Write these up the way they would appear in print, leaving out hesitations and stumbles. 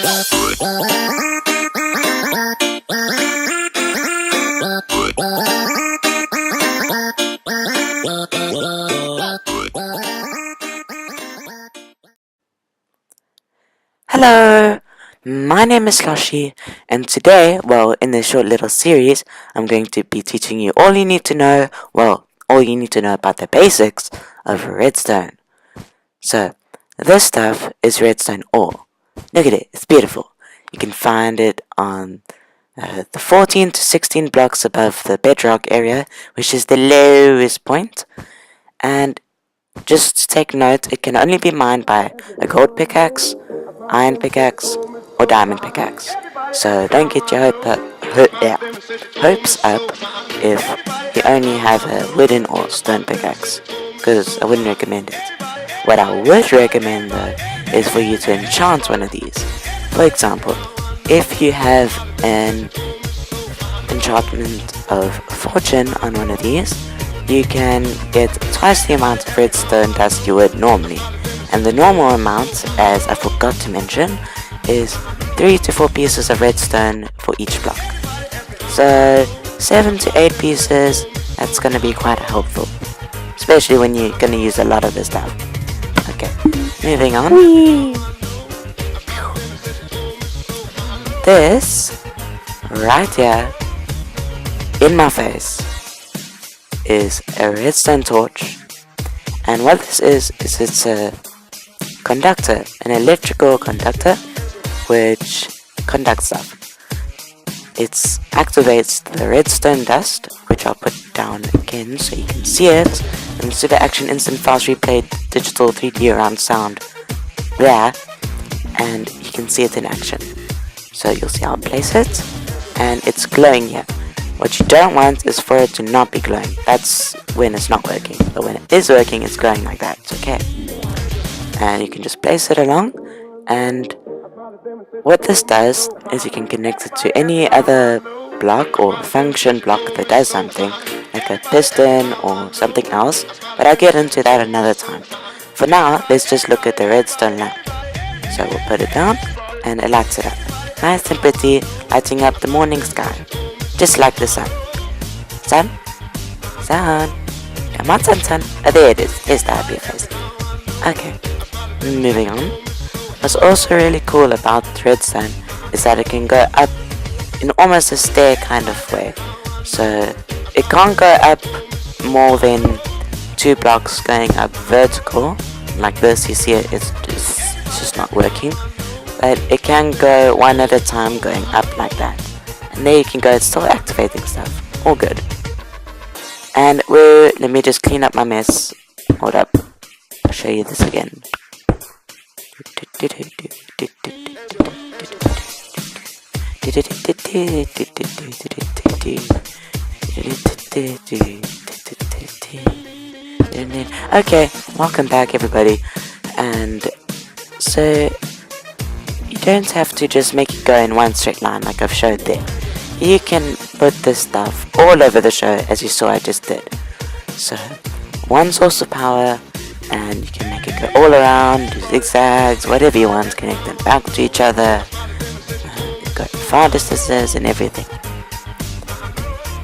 Hello, my name is Slushy, and today, in this short little series, I'm going to be teaching you all you need to know, all you need to know about the basics of redstone. So, this stuff is redstone ore. Look at it, it's beautiful. You can find it on the 14 to 16 blocks above the bedrock area, which is the lowest point, and just take note, it can only be mined by a gold pickaxe, iron pickaxe, or diamond pickaxe. So don't get your hopes up if you only have a wooden or stone pickaxe, because I wouldn't recommend it. What I would recommend though is for you to enchant one of these. For example, if you have an enchantment of fortune on one of these, you can get twice the amount of redstone dust you would normally. And the normal amount, as I forgot to mention, is 3 to 4 pieces of redstone for each block. So 7 to 8 pieces, that's going to be quite helpful. Especially when you're going to use a lot of this stuff. Okay, moving on. This, right here, in my face, is a redstone torch, and what this is it's a conductor, an electrical conductor which conducts stuff. It activates the redstone dust, which I'll put down again so you can see it, and super action instant fast replay digital 3D around sound there, and you can see it in action. So you'll see I'll place it, and it's glowing here. What you don't want is for it to not be glowing. That's when it's not working. But when it is working, it's glowing like that. It's okay. And you can just place it along. And what this does is you can connect it to any other block or function block that does something, like a piston or something else. But I'll get into that another time. For now, let's just look at the redstone lamp. So we'll put it down, and it lights it up. Nice and pretty, lighting up the morning sky. Just like the sun. Sun? Sun? Come on, sun. Oh, there it is. There's the happy face. Okay. Moving on. What's also really cool about redstone is that it can go up in almost a stair kind of way. So, it can't go up more than 2 blocks going up vertical. Like this, you see it's just not working. But it can go one at a time going up like that. And there you can go, it's still activating stuff. All good. And let me just clean up my mess. Hold up. I'll show you this again. Okay, welcome back everybody. And so you don't have to just make it go in one straight line like I've showed there. You can put this stuff all over the show, as you saw I just did. So, one source of power, and you can make it go all around, do zigzags, whatever you want, connect them back to each other, go far distances and everything.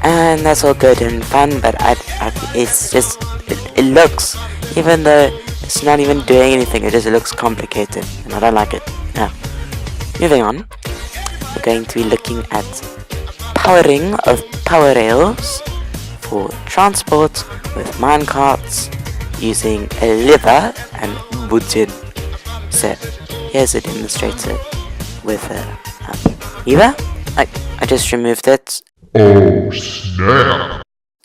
And that's all good and fun, but it's just, it looks, even though it's not even doing anything, it just looks complicated, and I don't like it. Now, moving on, we're going to be looking at powering of power rails for transport with minecarts using a lever and button. So here's a demonstrator with a lever. I just removed it. Oh snap!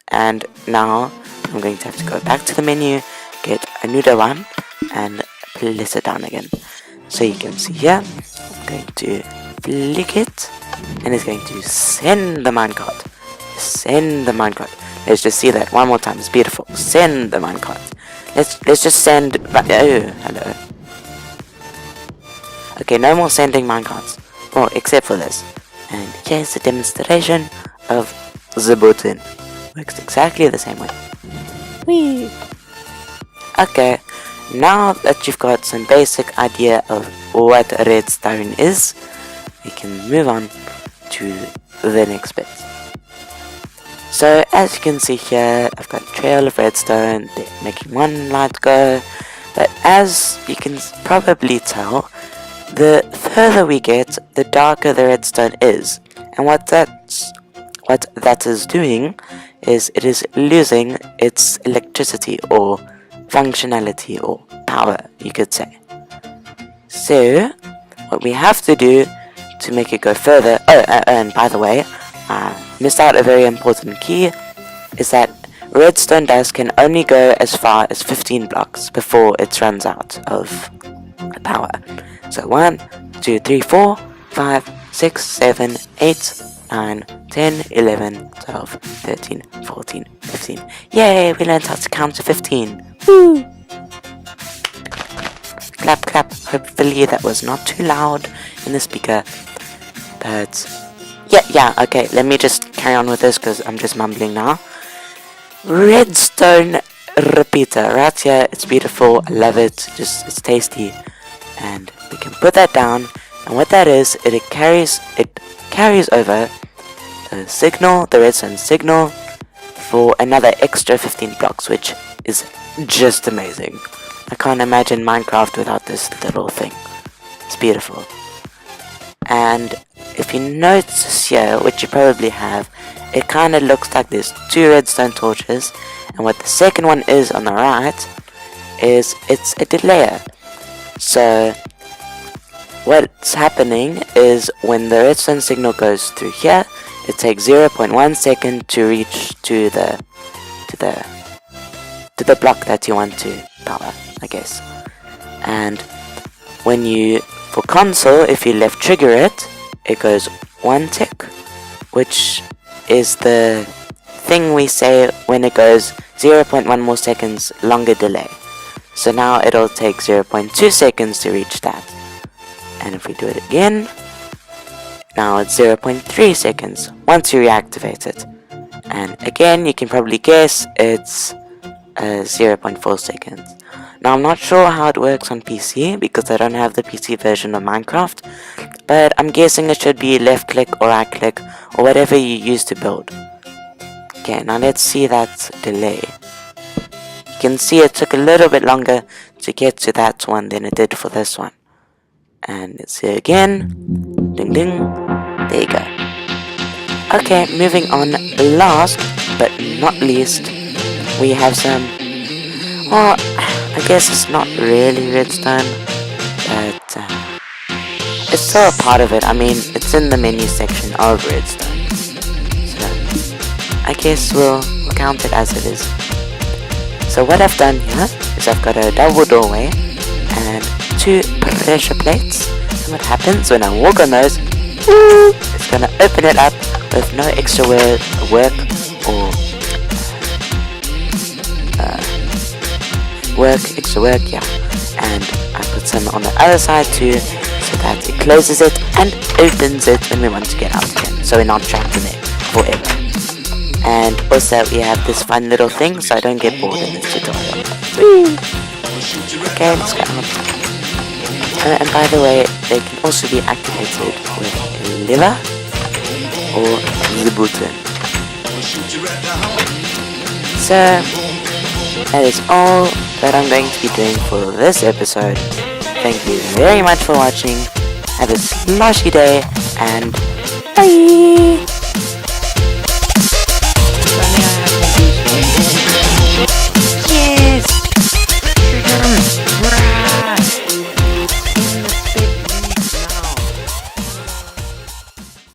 And now I'm going to have to go back to the menu, get another one, and place it down again. So you can see here, I'm going to flick it, and it's going to send the minecart. Send the minecart. Let's just see that one more time. It's beautiful. Send the minecart. Let's just send. Oh, hello. Okay, no more sending minecarts. Well, except for this. And here's a demonstration of the button. Works exactly the same way. Whee! Okay, now that you've got some basic idea of what redstone is, we can move on to the next bit. So as you can see here, I've got a trail of redstone, they're making one light go, but as you can probably tell, the further we get, the darker the redstone is, and what that is doing is it is losing its electricity or functionality or power, you could say. So what we have to do to make it go further, and by the way, I missed out a very important key, is that redstone dust can only go as far as 15 blocks before it runs out of power. So 1, 2, 3, 4, 5, 6, 7, 8, 9, 10, 11, 12, 13, 14, 15. Yay, we learned how to count to 15. Woo! Clap, clap. Hopefully that was not too loud in the speaker. But yeah, okay, let me just carry on with this because I'm just mumbling now. Redstone repeater, right here, it's beautiful, I love it, it's tasty. And we can put that down, and what that is, it carries over the redstone signal for another extra 15 blocks, which is just amazing. I can't imagine Minecraft without this little thing. It's beautiful. And if you notice here, which you probably have, it kind of looks like there's 2 redstone torches, and what the second one is on the right is it's a delayer. So what's happening is when the redstone signal goes through here, it takes 0.1 second to reach to the block that you want to power, I guess. And when you, for console, if you left trigger it, it goes 1 tick, which is the thing we say when it goes 0.1 more seconds longer delay. So now it'll take 0.2 seconds to reach that. And if we do it again, now it's 0.3 seconds once you reactivate it. And again, you can probably guess it's 0.4 seconds. Now I'm not sure how it works on PC because I don't have the PC version of Minecraft, but I'm guessing it should be left click or right click or whatever you use to build. Okay, now let's see that delay. You can see it took a little bit longer to get to that one than it did for this one. And let's see again. Ding ding. There you go. Okay, moving on. Last but not least, we have some, well, I guess it's not really redstone, but it's still a part of it. I mean, it's in the menu section of redstone, so I guess we'll count it as it is. So what I've done here is I've got a double doorway and 2 pressure plates, and what happens when I walk on those, it's gonna open it up with no extra work or extra work, yeah. And I put some on the other side too, so that it closes it and opens it when we want to get out again, so we're not trapped in it forever. And also we have this fun little thing so I don't get bored in this tutorial. Whee! Okay, let's go out. And by the way, they can also be activated with a lever or the button. So that is all that I'm going to be doing for this episode. Thank you very much for watching. Have a slushy day and bye!